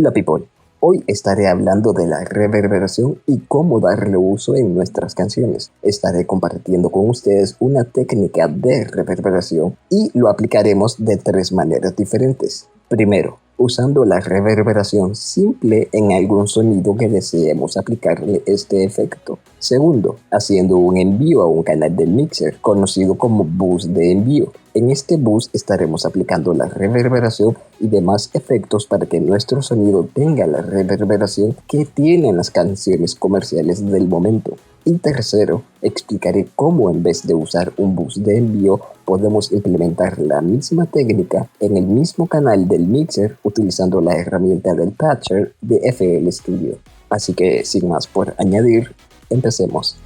Hola people, hoy estaré hablando de la reverberación y cómo darle uso en nuestras canciones. Estaré compartiendo con ustedes una técnica de reverberación y lo aplicaremos de 3 maneras diferentes. Primero, usando la reverberación simple en algún sonido que deseemos aplicarle este efecto. Segundo, haciendo un envío a un canal del mixer, conocido como bus de envío. En este bus estaremos aplicando la reverberación y demás efectos para que nuestro sonido tenga la reverberación que tienen las canciones comerciales del momento. Y tercero, explicaré cómo en vez de usar un bus de envío, podemos implementar la misma técnica en el mismo canal del mixer utilizando la herramienta del patcher de FL Studio. Así que sin más por añadir, empecemos.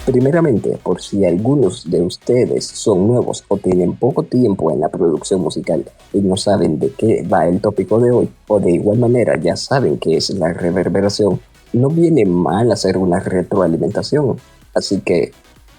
Primeramente, por si algunos de ustedes son nuevos o tienen poco tiempo en la producción musical y no saben de qué va el tópico de hoy, o de igual manera ya saben qué es la reverberación, no viene mal hacer una retroalimentación. Así que,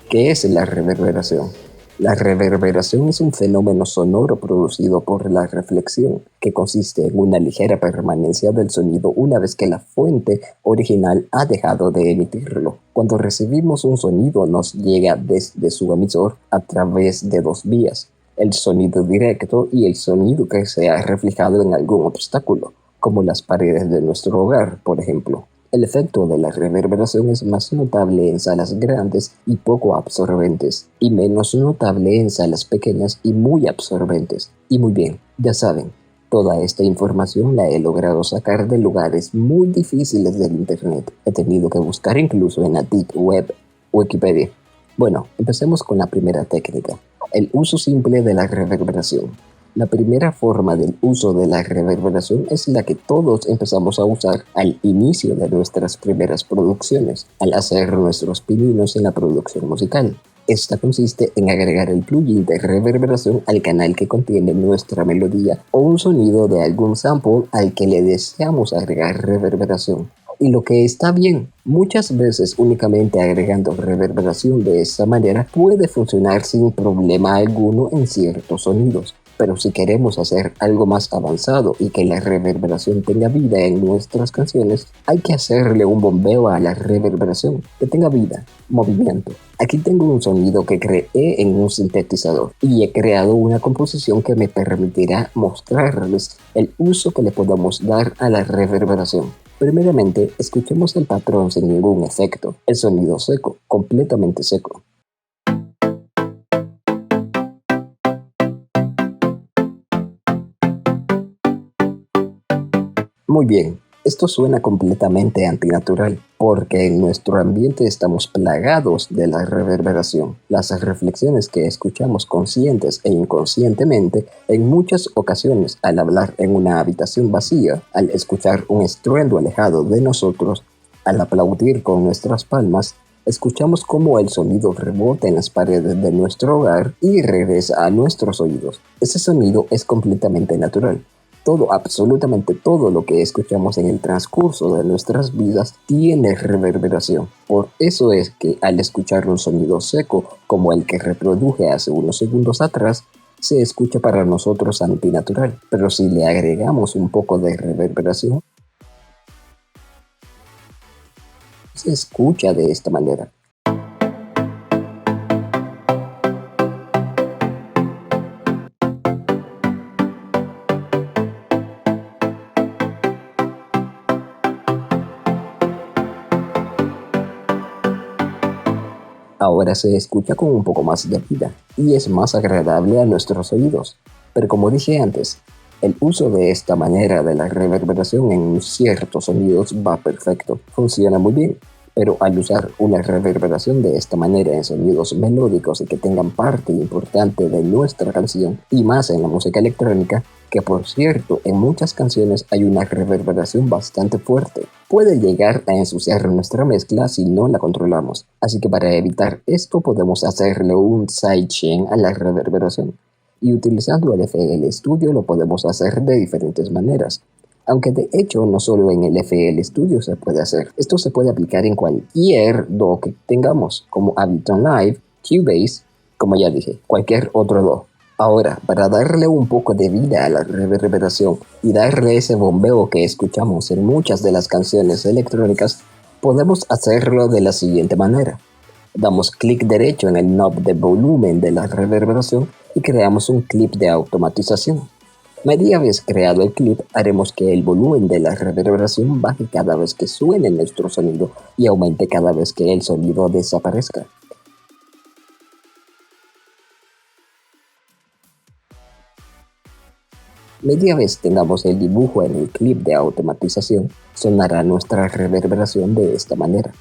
¿qué es la reverberación? La reverberación es un fenómeno sonoro producido por la reflexión, que consiste en una ligera permanencia del sonido una vez que la fuente original ha dejado de emitirlo. Cuando recibimos un sonido nos llega desde su emisor a través de 2 vías, el sonido directo y el sonido que se ha reflejado en algún obstáculo, como las paredes de nuestro hogar, por ejemplo. El efecto de la reverberación es más notable en salas grandes y poco absorbentes, y menos notable en salas pequeñas y muy absorbentes. Y muy bien, ya saben, toda esta información la he logrado sacar de lugares muy difíciles del internet. He tenido que buscar incluso en la Deep Web, Wikipedia. Bueno, empecemos con la primera técnica, el uso simple de la reverberación. La primera forma del uso de la reverberación es la que todos empezamos a usar al inicio de nuestras primeras producciones, al hacer nuestros pininos en la producción musical. Esta consiste en agregar el plugin de reverberación al canal que contiene nuestra melodía o un sonido de algún sample al que le deseamos agregar reverberación. Y lo que está bien, muchas veces únicamente agregando reverberación de esa manera puede funcionar sin problema alguno en ciertos sonidos. Pero si queremos hacer algo más avanzado y que la reverberación tenga vida en nuestras canciones, hay que hacerle un bombeo a la reverberación, que tenga vida, movimiento. Aquí tengo un sonido que creé en un sintetizador y he creado una composición que me permitirá mostrarles el uso que le podemos dar a la reverberación. Primeramente, escuchemos el patrón sin ningún efecto, el sonido seco, completamente seco. Muy bien, esto suena completamente antinatural, porque en nuestro ambiente estamos plagados de la reverberación. Las reflexiones que escuchamos conscientes e inconscientemente en muchas ocasiones al hablar en una habitación vacía, al escuchar un estruendo alejado de nosotros, al aplaudir con nuestras palmas, escuchamos cómo el sonido rebota en las paredes de nuestro hogar y regresa a nuestros oídos. Ese sonido es completamente natural. Todo, absolutamente todo lo que escuchamos en el transcurso de nuestras vidas tiene reverberación. Por eso es que al escuchar un sonido seco, como el que reproduje hace unos segundos atrás, se escucha para nosotros antinatural. Pero si le agregamos un poco de reverberación, se escucha de esta manera. Ahora se escucha con un poco más de vida y es más agradable a nuestros oídos. Pero como dije antes, el uso de esta manera de la reverberación en ciertos sonidos va perfecto, funciona muy bien. Pero al usar una reverberación de esta manera en sonidos melódicos y que tengan parte importante de nuestra canción, y más en la música electrónica, que por cierto en muchas canciones hay una reverberación bastante fuerte, puede llegar a ensuciar nuestra mezcla si no la controlamos. Así que para evitar esto podemos hacerle un sidechain a la reverberación. Y utilizando el FL Studio lo podemos hacer de diferentes maneras. Aunque de hecho no solo en el FL Studio se puede hacer. Esto se puede aplicar en cualquier DAW que tengamos, como Ableton Live, Cubase, como ya dije, cualquier otro do. Ahora, para darle un poco de vida a la reverberación y darle ese bombeo que escuchamos en muchas de las canciones electrónicas, podemos hacerlo de la siguiente manera. Damos clic derecho en el knob de volumen de la reverberación y creamos un clip de automatización. Media vez creado el clip, haremos que el volumen de la reverberación baje cada vez que suene nuestro sonido y aumente cada vez que el sonido desaparezca. Media vez tengamos el dibujo en el clip de automatización, sonará nuestra reverberación de esta manera.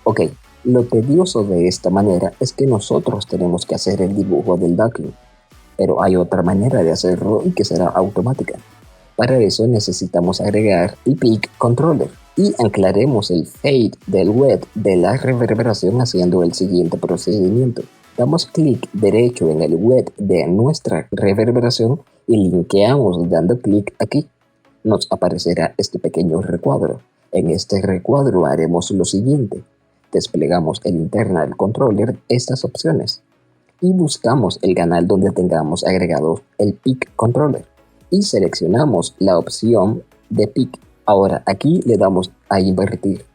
Ok, lo tedioso de esta manera es que nosotros tenemos que hacer el dibujo del ducking, pero hay otra manera de hacerlo y que será automática. Para eso necesitamos agregar el peak controller y anclaremos el fade del wet de la reverberación haciendo el siguiente procedimiento. Damos clic derecho en el wet de nuestra reverberación y linkeamos dando clic aquí. Nos aparecerá este pequeño recuadro. En este recuadro haremos lo siguiente. Desplegamos el internal controller estas opciones y buscamos el canal donde tengamos agregado el peak controller y seleccionamos la opción de peak. Ahora aquí le damos a invertir.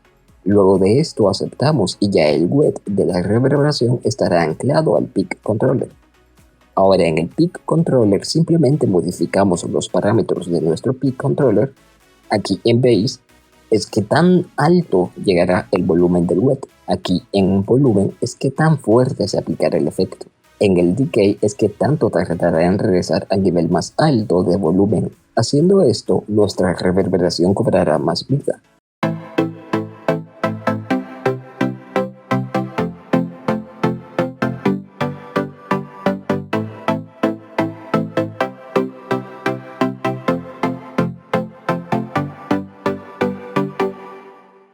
Luego de esto aceptamos y ya el wet de la reverberación estará anclado al peak controller. Ahora en el peak controller simplemente modificamos los parámetros de nuestro peak controller. Aquí en base es que tan alto llegará el volumen del wet. Aquí en volumen es que tan fuerte se aplicará el efecto. En el decay es que tanto tardará en regresar al nivel más alto de volumen. Haciendo esto, nuestra reverberación cobrará más vida.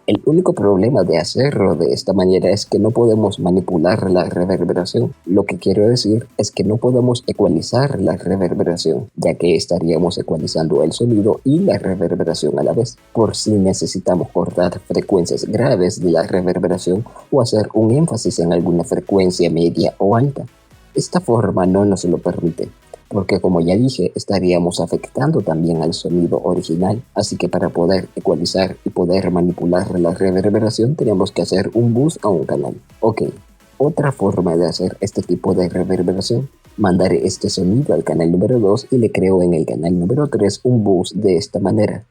El único problema de hacerlo de esta manera es que no podemos manipular la reverberación. Lo que quiero decir es que no podemos ecualizar la reverberación, ya que estaríamos ecualizando el sonido y la reverberación a la vez, por si necesitamos cortar frecuencias graves de la reverberación o hacer un énfasis en alguna frecuencia media o alta. Esta forma no nos lo permite, porque como ya dije, estaríamos afectando también al sonido original, así que para poder ecualizar y poder manipular la reverberación tenemos que hacer un boost a un canal. Ok, otra forma de hacer este tipo de reverberación, mandaré este sonido al canal número 2 y le creo en el canal número 3 un boost de esta manera.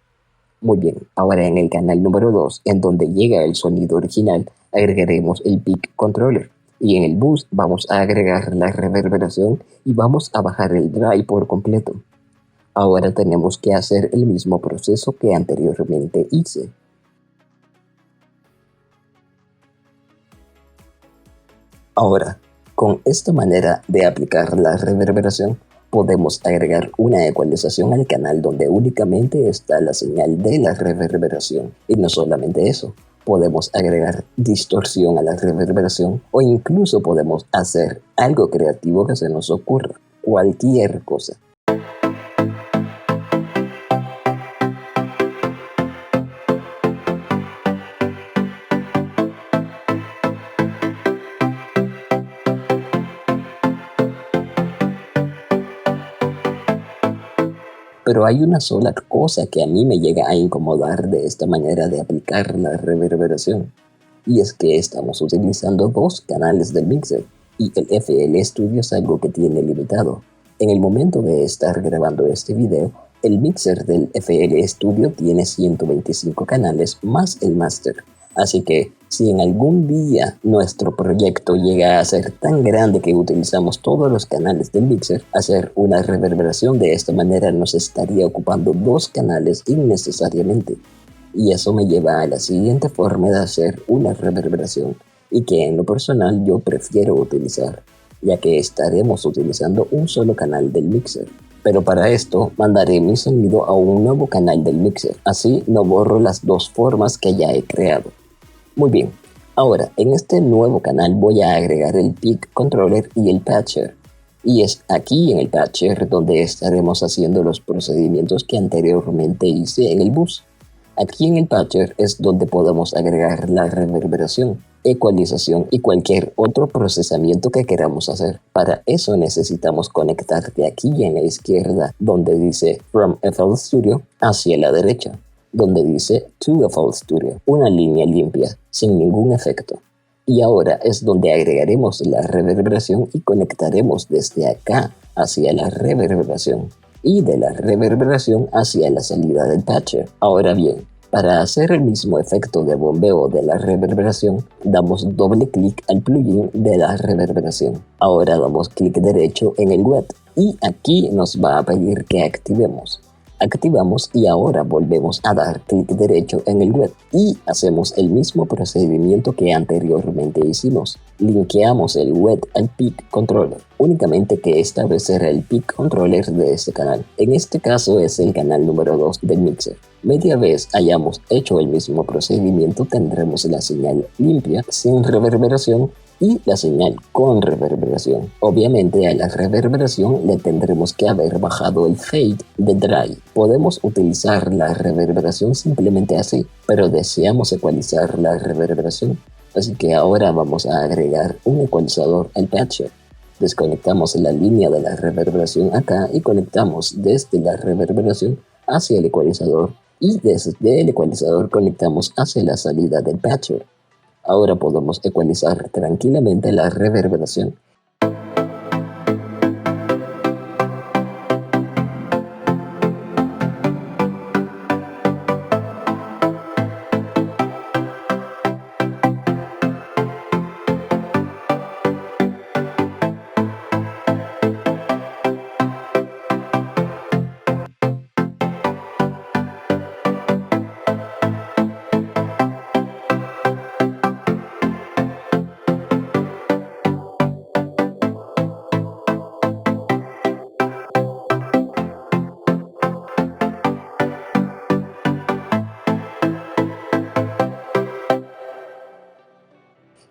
Muy bien, ahora en el canal número 2, en donde llega el sonido original, agregaremos el peak controller. Y en el boost vamos a agregar la reverberación y vamos a bajar el dry por completo. Ahora tenemos que hacer el mismo proceso que anteriormente hice. Ahora, con esta manera de aplicar la reverberación, podemos agregar una ecualización al canal donde únicamente está la señal de la reverberación. Y no solamente eso. Podemos agregar distorsión a la reverberación o incluso podemos hacer algo creativo que se nos ocurra, cualquier cosa. Pero hay una sola cosa que a mí me llega a incomodar de esta manera de aplicar la reverberación. Y es que estamos utilizando dos canales del mixer y el FL Studio es algo que tiene limitado. En el momento de estar grabando este video, el mixer del FL Studio tiene 125 canales más el master. Así que si en algún día nuestro proyecto llega a ser tan grande que utilizamos todos los canales del mixer, hacer una reverberación de esta manera nos estaría ocupando dos canales innecesariamente. Y eso me lleva a la siguiente forma de hacer una reverberación y que en lo personal yo prefiero utilizar, ya que estaremos utilizando un solo canal del mixer. Pero para esto mandaré mi sonido a un nuevo canal del mixer, así no borro las dos formas que ya he creado. Muy bien, ahora en este nuevo canal voy a agregar el peak controller y el patcher. Y es aquí en el patcher donde estaremos haciendo los procedimientos que anteriormente hice en el bus. Aquí en el patcher es donde podemos agregar la reverberación, ecualización y cualquier otro procesamiento que queramos hacer. Para eso necesitamos conectarte aquí en la izquierda donde dice From FL Studio hacia la derecha, donde dice To FL Studio, una línea limpia, sin ningún efecto. Y ahora es donde agregaremos la reverberación y conectaremos desde acá hacia la reverberación y de la reverberación hacia la salida del patcher. Ahora bien, para hacer el mismo efecto de bombeo de la reverberación, damos doble clic al plugin de la reverberación. Ahora damos clic derecho en el wet y aquí nos va a pedir que activemos. Activamos y ahora volvemos a dar clic derecho en el wet y hacemos el mismo procedimiento que anteriormente hicimos. Linkeamos el wet al PIC controller, únicamente que esta vez será el PIC controller de este canal. En este caso es el canal número 2 del mixer. Media vez hayamos hecho el mismo procedimiento, tendremos la señal limpia sin reverberación y la señal con reverberación. Obviamente a la reverberación le tendremos que haber bajado el fade de dry. Podemos utilizar la reverberación simplemente así, pero deseamos ecualizar la reverberación. Así que ahora vamos a agregar un ecualizador al patcher. Desconectamos la línea de la reverberación acá y conectamos desde la reverberación hacia el ecualizador y desde el ecualizador conectamos hacia la salida del patcher. Ahora podemos ecualizar tranquilamente la reverberación.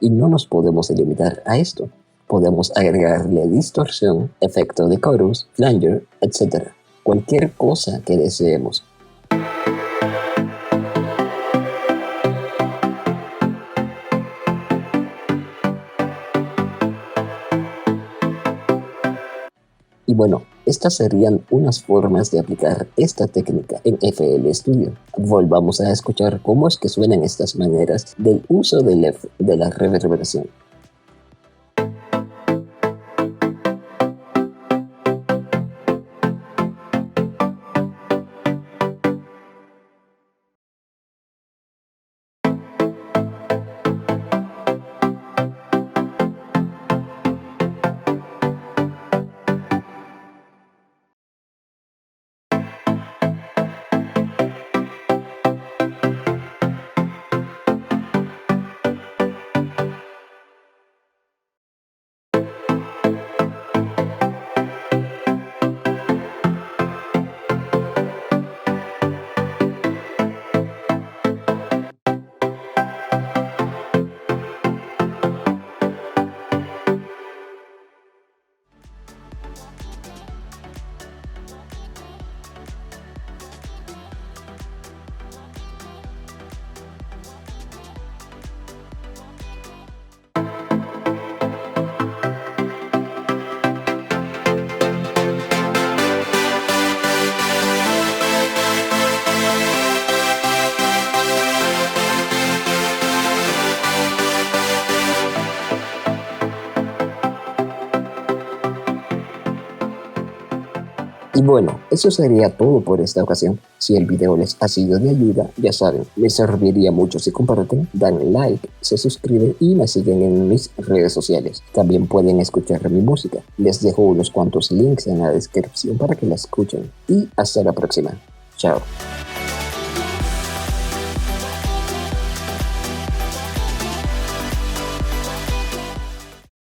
Y no nos podemos limitar a esto. Podemos agregarle distorsión, efecto de chorus, flanger, etc. Cualquier cosa que deseemos. Y bueno, estas serían unas formas de aplicar esta técnica en FL Studio. Volvamos a escuchar cómo es que suenan estas maneras del uso de la reverberación. Y bueno, eso sería todo por esta ocasión. Si el video les ha sido de ayuda, ya saben, me serviría mucho si comparten, dan like, se suscriben y me siguen en mis redes sociales. También pueden escuchar mi música. Les dejo unos cuantos links en la descripción para que la escuchen. Y hasta la próxima. Chao.